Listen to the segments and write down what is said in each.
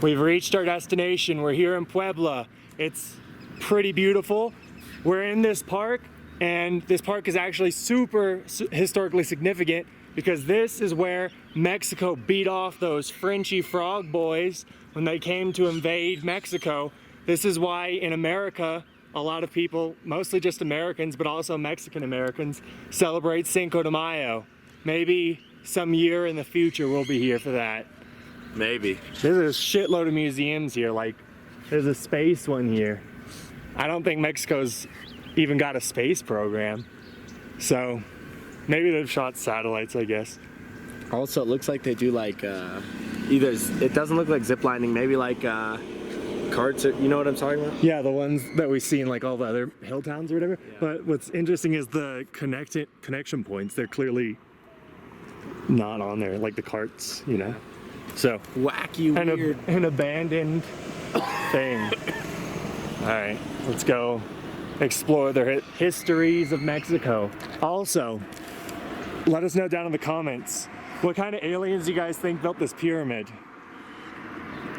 We've reached our destination. We're here in Puebla. It's pretty beautiful. We're in this park, and this park is actually super historically significant because this is where Mexico beat off those Frenchy frog boys when they came to invade Mexico. This is why in America, a lot of people, mostly just Americans, but also Mexican Americans, celebrate Cinco de Mayo. Maybe some year in the future we'll be here for that. Maybe. There's a shitload of museums here, like there's a space one here. I don't think Mexico's even got a space program. So maybe they've shot satellites, I guess. Also, it looks like they do like either, it doesn't look like zip lining, maybe like carts, or, you know what I'm talking about? Yeah, the ones that we see in like all the other hill towns or whatever. Yeah. But what's interesting is the connection points. They're clearly not on there, like the carts, you know? So wacky, weird. An abandoned thing. All right, let's go explore the histories of Mexico. Also, let us know down in the comments what kind of aliens you guys think built this pyramid.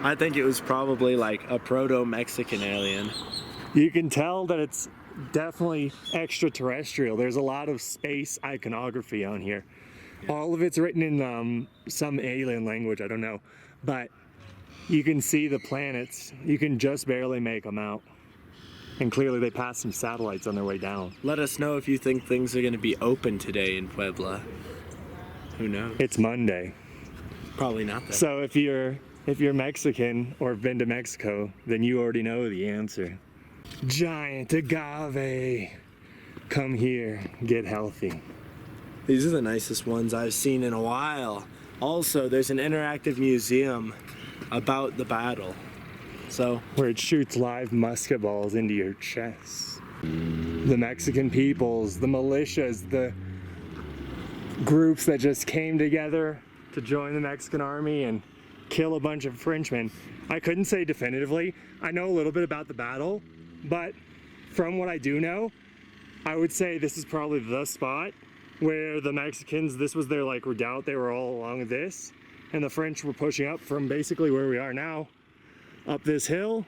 I think it was probably like a proto-Mexican alien. You can tell that it's definitely extraterrestrial. There's a lot of space iconography on here. Yeah. All of it's written in some alien language, I don't know. But you can see the planets. You can just barely make them out. And clearly they passed some satellites on their way down. Let us know if you think things are going to be open today in Puebla. Who knows? It's Monday. Probably not though. So if you're Mexican or have been to Mexico, then you already know the answer. Giant agave. Come here, get healthy. These are the nicest ones I've seen in a while. Also, there's an interactive museum about the battle. So where it shoots live musket balls into your chest. The Mexican peoples, the militias, the groups that just came together to join the Mexican army and kill a bunch of Frenchmen. I couldn't say definitively. I know a little bit about the battle, but from what I do know, I would say this is probably the spot where the Mexicans, this was their like redoubt, they were all along this, and the French were pushing up from basically where we are now, up this hill,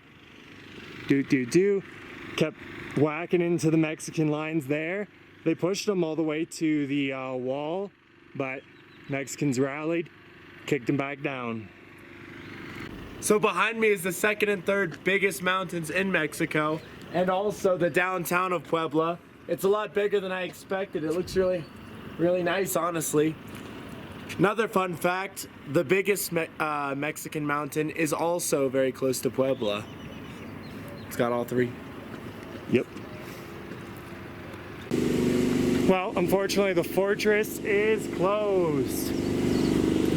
kept whacking into the Mexican lines there. They pushed them all the way to the wall, but Mexicans rallied, kicked them back down. So behind me is the second and third biggest mountains in Mexico, and also the downtown of Puebla. It's a lot bigger than I expected. It looks really, really nice, honestly. Another fun fact, the biggest Mexican mountain is also very close to Puebla. It's got all three. Yep. Well, unfortunately the fortress is closed.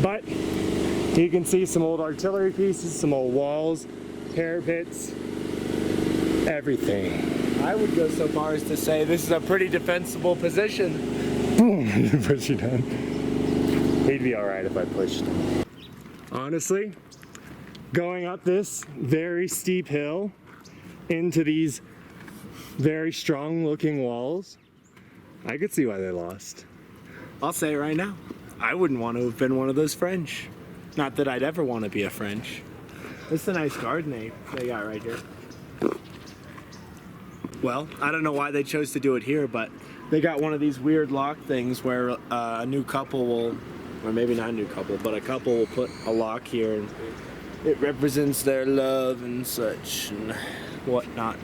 But you can see some old artillery pieces, some old walls, parapets, everything. I would go so far as to say this is a pretty defensible position. Boom, push you down. He'd be all right if I pushed him. Honestly, going up this very steep hill into these very strong looking walls, I could see why they lost. I'll say it right now. I wouldn't want to have been one of those French. Not that I'd ever want to be a French. This is a nice garden they got right here. Well, I don't know why they chose to do it here, but they got one of these weird lock things where a new couple will, or maybe not a new couple, but a couple will put a lock here and it represents their love and such and whatnot.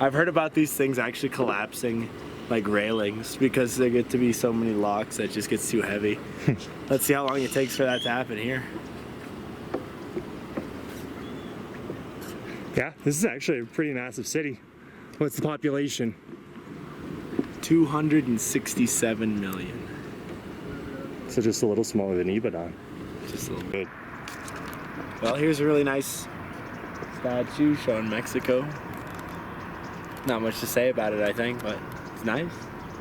I've heard about these things actually collapsing like railings because there get to be so many locks that it just gets too heavy. Let's see how long it takes for that to happen here. Yeah, this is actually a pretty massive city. What's the population? 267 million. So just a little smaller than Ibadan. Just a little bit. Well, here's a really nice statue showing Mexico. Not much to say about it, I think, but it's nice.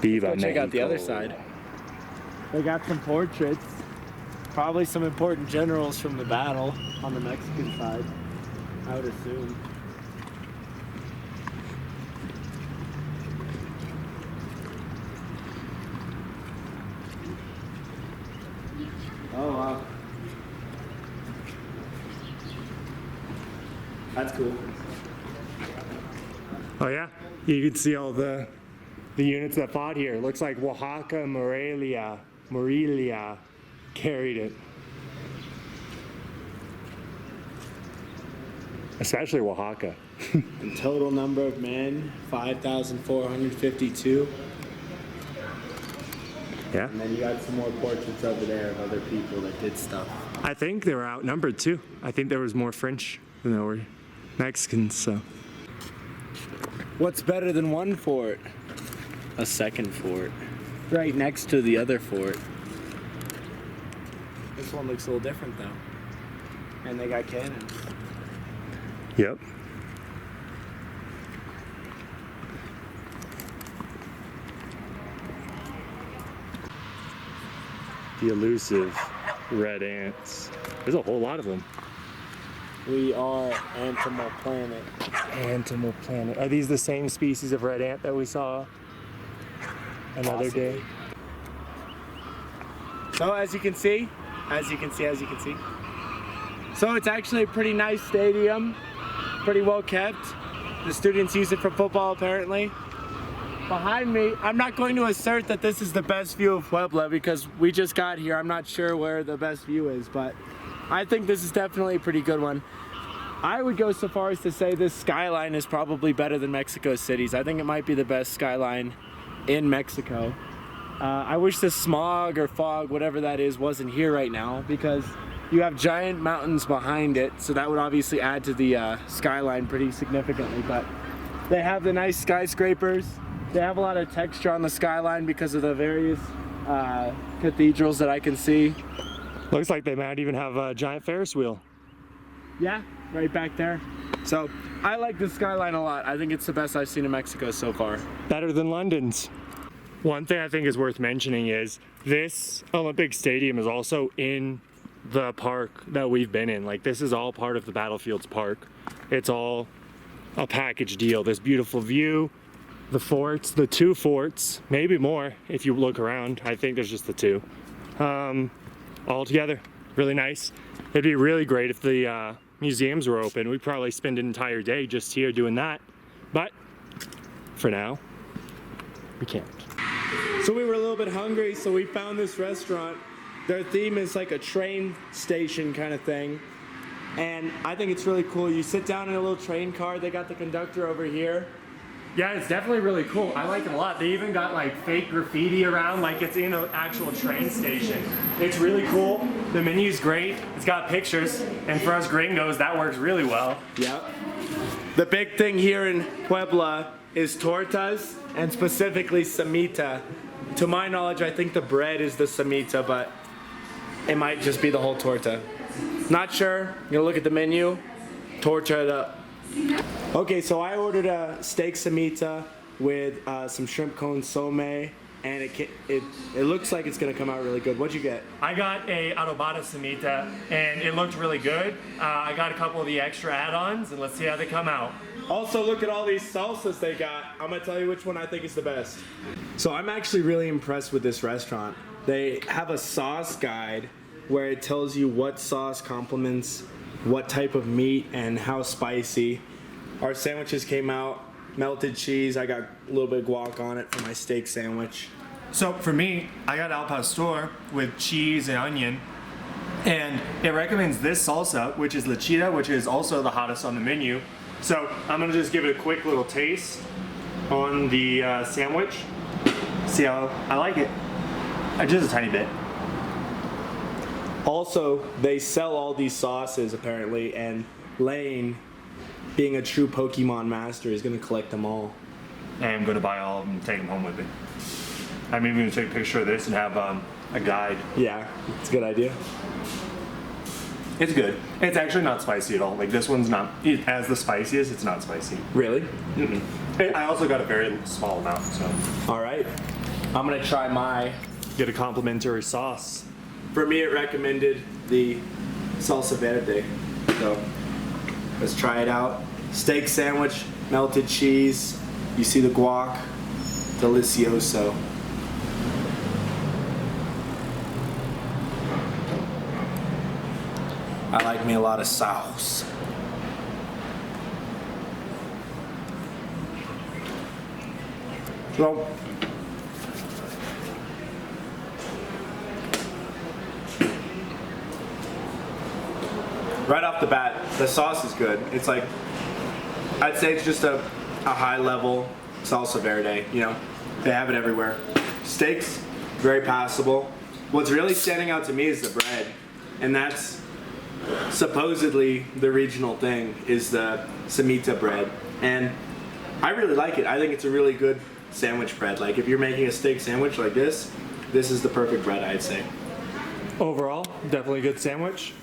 Viva Let's go check out the Mexico. other side. They got some portraits. Probably some important generals from the battle on the Mexican side, I would assume. Oh wow. That's cool. Oh yeah, you can see all the units that fought here. It looks like Oaxaca, Morelia carried it. Especially Oaxaca. And total number of men, 5,452. Yeah. And then you got some more portraits over there of other people that did stuff. I think they were outnumbered too. I think there was more French than there were Mexicans, so. What's better than one fort? A second fort. Right next to the other fort. This one looks a little different though. And they got cannons. Yep. The elusive red ants. There's a whole lot of them. We are Animal Planet. Animal Planet. Are these the same species of red ant that we saw another Possibly. day? So as you can see. So it's actually a pretty nice stadium. Pretty well kept. The students use it for football apparently. Behind me, I'm not going to assert that this is the best view of Puebla because we just got here. I'm not sure where the best view is, but I think this is definitely a pretty good one. I would go so far as to say this skyline is probably better than Mexico City's. I think it might be the best skyline in Mexico. I wish the smog or fog, whatever that is, wasn't here right now because you have giant mountains behind it, so that would obviously add to the skyline pretty significantly, but they have the nice skyscrapers. They have a lot of texture on the skyline because of the various cathedrals that I can see. Looks like they might even have a giant Ferris wheel. Yeah, right back there. So I like the skyline a lot. I think it's the best I've seen in Mexico so far. Better than London's. One thing I think is worth mentioning is this Olympic Stadium is also in the park that we've been in. Like, this is all part of the Battlefields Park. It's all a package deal. This beautiful view, the forts, the two forts, maybe more if you look around. I think there's just the two. All together, really nice. It'd be really great if the museums were open. We'd probably spend an entire day just here doing that. But for now, we can't. So we were a little bit hungry, so we found this restaurant. Their theme is like a train station kind of thing. And I think it's really cool. You sit down in a little train car. They got the conductor over here. Yeah, it's definitely really cool. I like it a lot. They even got like fake graffiti around like it's in an actual train station. It's really cool. The menu's great. It's got pictures. And for us gringos, that works really well. Yep. The big thing here in Puebla is tortas, and specifically samita. To my knowledge, I think the bread is the samita, but it might just be the whole torta. Not sure. I'm gonna look at the menu. Torta it up. Okay, so I ordered a steak samita with some shrimp cone some, and it looks like it's gonna come out really good. What'd you get? I got a adobada samita, and it looked really good. I got a couple of the extra add-ons, and let's see how they come out. Also, look at all these salsas they got. I'm gonna tell you which one I think is the best. So I'm actually really impressed with this restaurant. They have a sauce guide where it tells you what sauce complements what type of meat and how spicy. Our sandwiches came out, melted cheese. I got a little bit of guac on it for my steak sandwich. So for me, I got al pastor with cheese and onion, and it recommends this salsa, which is lechita, which is also the hottest on the menu. So I'm gonna just give it a quick little taste on the sandwich. See how I like it. Just a tiny bit. Also, they sell all these sauces apparently, and Lane, being a true Pokemon master, is gonna collect them all. I'm gonna buy all of them and take them home with me. I'm even gonna take a picture of this and have a guide. Yeah, it's a good idea. It's good. It's actually not spicy at all. Like, this one's not, as the spiciest, it's not spicy. Really? Mm-mm. I also got a very small amount, so. All right. I'm gonna try my. Get a complimentary sauce. For me, it recommended the salsa verde. So let's try it out. Steak sandwich, melted cheese. You see the guac, delicioso. I like me a lot of sauce. Well, right off the bat, the sauce is good. It's like, I'd say it's just a high level salsa verde, you know? They have it everywhere. Steaks, very passable. What's really standing out to me is the bread. And that's supposedly the regional thing, is the semita bread. And I really like it. I think it's a really good sandwich bread. Like if you're making a steak sandwich like this is the perfect bread, I'd say. Overall, definitely a good sandwich.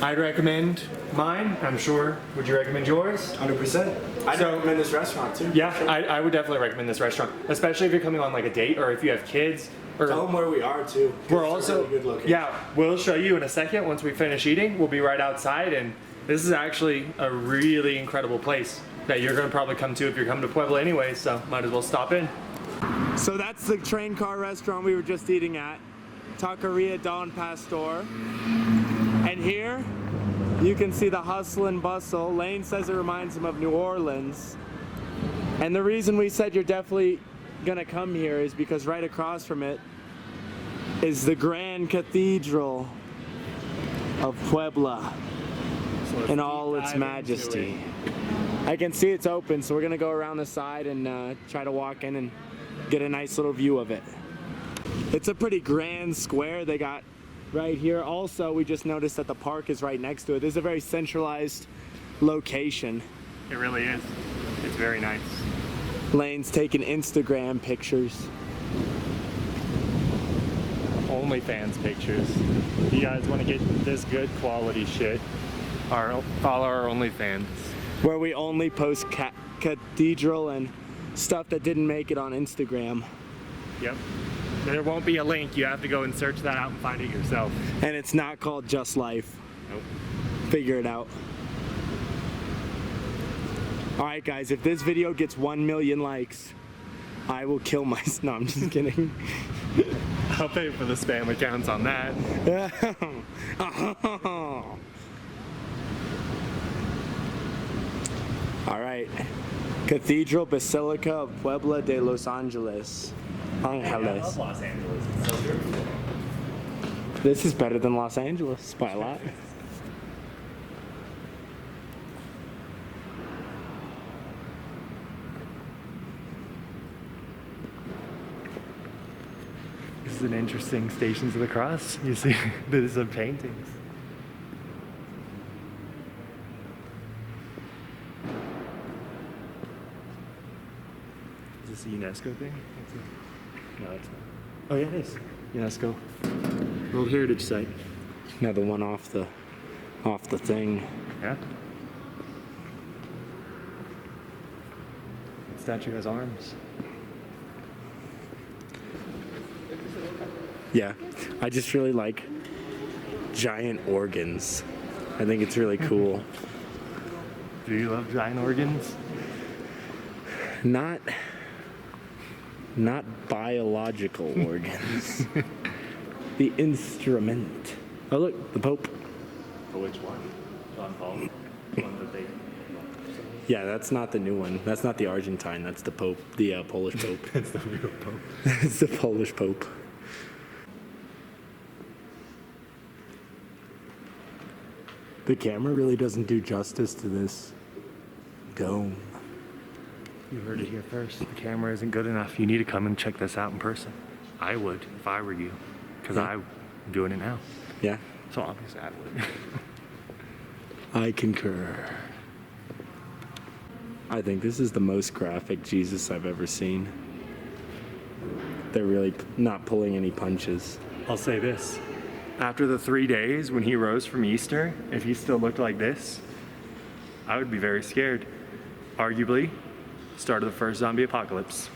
I'd recommend mine. I'm sure. Would you recommend yours? 100%. I'd recommend this restaurant too. Yeah, sure. I would definitely recommend this restaurant, especially if you're coming on like a date or if you have kids. Or Tell them where we are too. We're It's also, a really good location. yeah, we'll show you in a second once we finish eating. We'll be right outside, and this is actually a really incredible place that you're gonna probably come to if you're coming to Puebla anyway, so might as well stop in. So that's the train car restaurant we were just eating at, Taqueria Don Pastor. And here, you can see the hustle and bustle. Lane says it reminds him of New Orleans. And the reason we said you're definitely gonna come here is because right across from it is the Grand Cathedral of Puebla in all its majesty. I can see it's open, so we're gonna go around the side and try to walk in and get a nice little view of it. It's a pretty grand square they got right here. Also, we just noticed that the park is right next to it. This is a very centralized location. It really is. It's very nice. Lane's taking Instagram pictures. OnlyFans pictures. If you guys want to get this good quality shit, follow our OnlyFans. Where we only post cathedral and stuff that didn't make it on Instagram. Yep. There won't be a link. You have to go and search that out and find it yourself. And it's not called Just Life. Nope. Figure it out. Alright guys, if this video gets 1 million likes, I will kill myself. No, I'm just kidding. I'll pay for the spam accounts on that. Alright. Cathedral Basilica of Puebla de Los Angeles. Angeles. I love Los Angeles. It's so beautiful. This is better than Los Angeles by a lot. This is an interesting Stations of the Cross. You see, there's some paintings. Is this a UNESCO thing? No, it's not. Oh yeah, it is. UNESCO. World Heritage Site. Another one off the thing. Yeah. The statue has arms. Yeah, I just really like giant organs. I think it's really cool. Do you love giant organs? Not biological organs. The instrument. Oh look, the Pope. For which one? John Paul? The one that they... Yeah, that's not the new one. That's not the Argentine. That's the Pope, the Polish Pope. It's the real Pope. It's the Polish Pope. The camera really doesn't do justice to this dome. You heard it here first. The camera isn't good enough. You need to come and check this out in person. I would if I were you, because I'm doing it now. Yeah. So obviously I would. I concur. I think this is the most graphic Jesus I've ever seen. They're really not pulling any punches. I'll say this. After the 3 days when he rose from Easter, if he still looked like this, I would be very scared. Arguably, start of the first zombie apocalypse.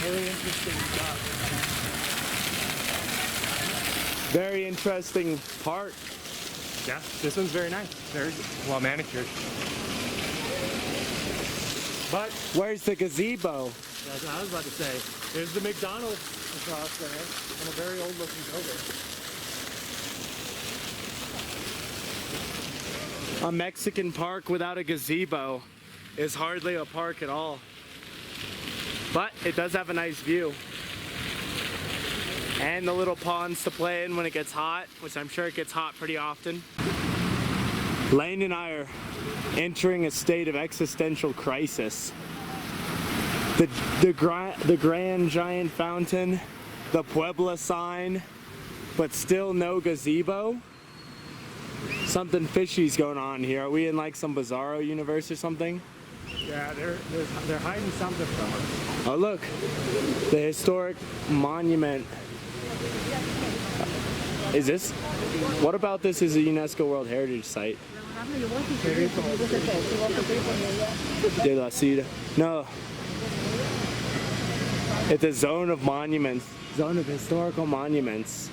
Very interesting stuff. Very interesting part. Yeah, this one's very nice. Very well manicured. But where's the gazebo? That's what I was about to say. There's the McDonald's across there, and a very old looking building. A Mexican park without a gazebo is hardly a park at all. But it does have a nice view. And the little ponds to play in when it gets hot, which I'm sure it gets hot pretty often. Lane and I are entering a state of existential crisis. The grand giant fountain, the Puebla sign, but still no gazebo. Something fishy's going on here. Are we in like some bizarro universe or something? Yeah, they're hiding something from us. Oh look, the historic monument. Is this? What about this is a UNESCO World Heritage Site? De la Cida. No. It's a zone of monuments. Zone of historical monuments.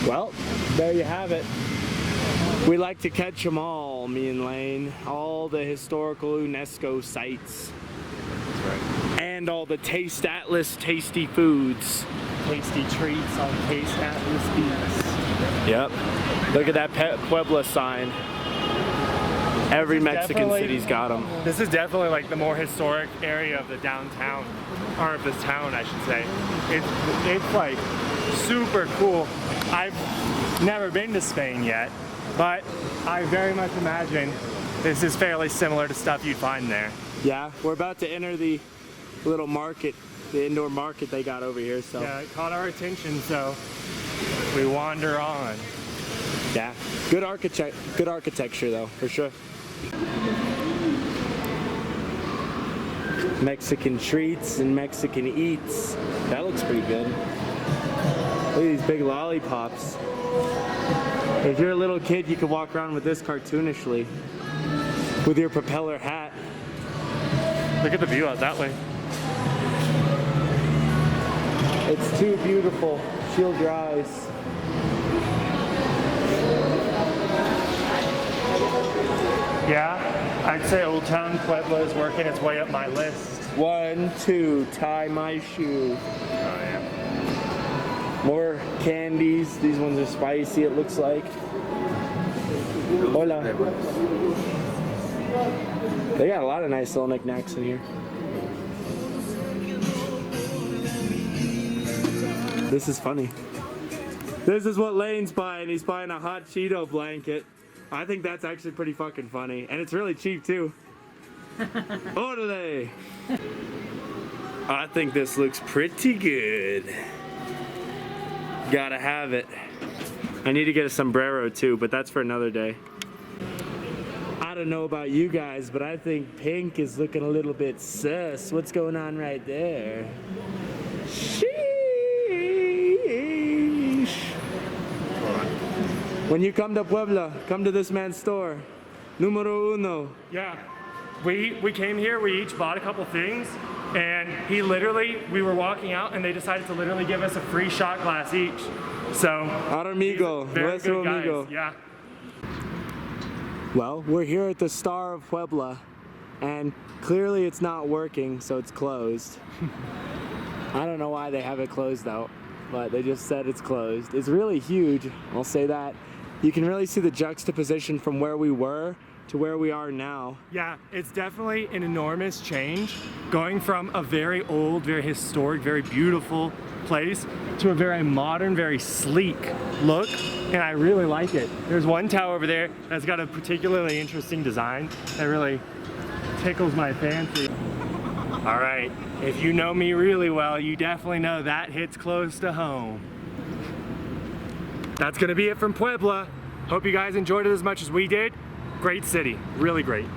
Well, there you have it. We like to catch them all, me and Lane. All the historical UNESCO sites. That's right. And all the Taste Atlas tasty foods. Tasty treats on Taste Atlas Beats. Yep. Look at that Puebla sign. Every Mexican city's got them. This is definitely like the more historic area of the downtown, or of this town, I should say. It's like super cool. I've never been to Spain yet, but I very much imagine this is fairly similar to stuff you'd find there. Yeah, we're about to enter the little market, the indoor market they got over here. So yeah, it caught our attention, so we wander on. Yeah, good architecture though, for sure. Mexican treats and Mexican eats. That looks pretty good. Look at these big lollipops. If you're a little kid, you could walk around with this cartoonishly with your propeller hat. Look at the view out that way. It's too beautiful. Shield your eyes. Yeah, I'd say Old Town Puebla is working its way up my list. 1, 2, tie my shoe. Oh yeah. More candies. These ones are spicy, it looks like. Hola. They got a lot of nice little knickknacks in here. This is funny. This is what Lane's buying. He's buying a hot Cheeto blanket. I think that's actually pretty fucking funny. And it's really cheap too. Orale! I think this looks pretty good. Gotta have it. I need to get a sombrero too, but that's for another day. I don't know about you guys, but I think pink is looking a little bit sus. What's going on right there? Sheesh. When you come to Puebla, come to this man's store. Numero uno. Yeah. We came here, we each bought a couple things, and we were walking out and they decided to literally give us a free shot glass each. So, Our amigo, nuestro amigo. Yeah. Well, we're here at the Star of Puebla, and clearly it's not working, so it's closed. I don't know why they have it closed though, but they just said it's closed. It's really huge, I'll say that. You can really see the juxtaposition from where we were to where we are now. Yeah, it's definitely an enormous change, going from a very old, very historic, very beautiful place to a very modern, very sleek look, and I really like it. There's one tower over there that's got a particularly interesting design that really tickles my fancy. All right, if you know me really well, you definitely know that hits close to home. That's gonna be it from Puebla. Hope you guys enjoyed it as much as we did. Great city, really great.